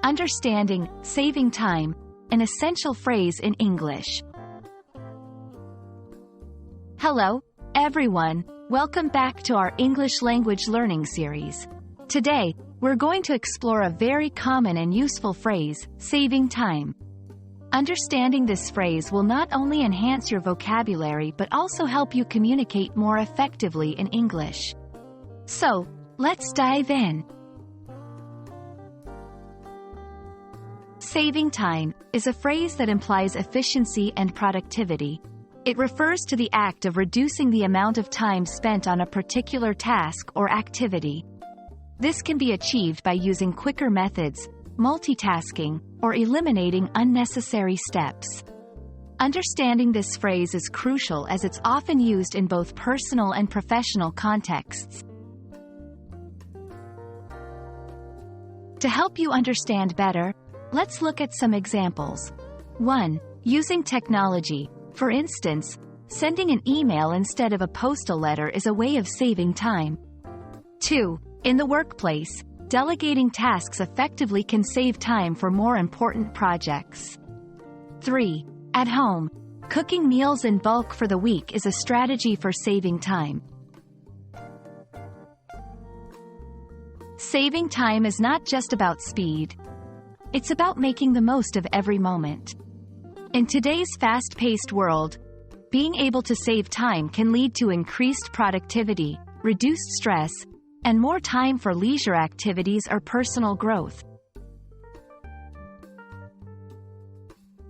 Understanding, saving time, an essential phrase in English. Hello, everyone. Welcome back to our English language learning series. Today, we're going to explore a very common and useful phrase, saving time. Understanding this phrase will not only enhance your vocabulary but also help you communicate more effectively in English. So, let's dive in. Saving time is a phrase that implies efficiency and productivity. It refers to the act of reducing the amount of time spent on a particular task or activity. This can be achieved by using quicker methods, multitasking, or eliminating unnecessary steps. Understanding this phrase is crucial as it's often used in both personal and professional contexts. To help you understand better, let's look at some examples. 1. Using technology. For instance, sending an email instead of a postal letter is a way of saving time. 2. In the workplace, delegating tasks effectively can save time for more important projects. 3. At home, cooking meals in bulk for the week is a strategy for saving time. Saving time is not just about speed. It's about making the most of every moment. In today's fast-paced world, being able to save time can lead to increased productivity, reduced stress, and more time for leisure activities or personal growth.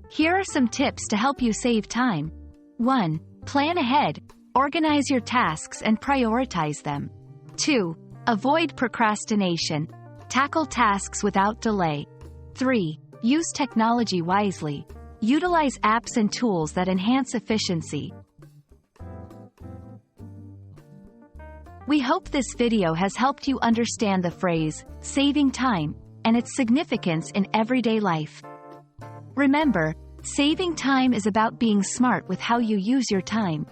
Here are some tips to help you save time. 1. Plan ahead. Organize your tasks and prioritize them. 2. Avoid procrastination. Tackle tasks without delay. 3. Use technology wisely. Utilize apps and tools that enhance efficiency. We hope this video has helped you understand the phrase, saving time, and its significance in everyday life. Remember, saving time is about being smart with how you use your time.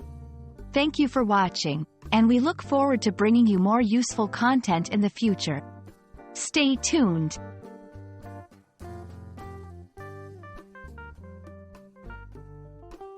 Thank you for watching, and we look forward to bringing you more useful content in the future. Stay tuned.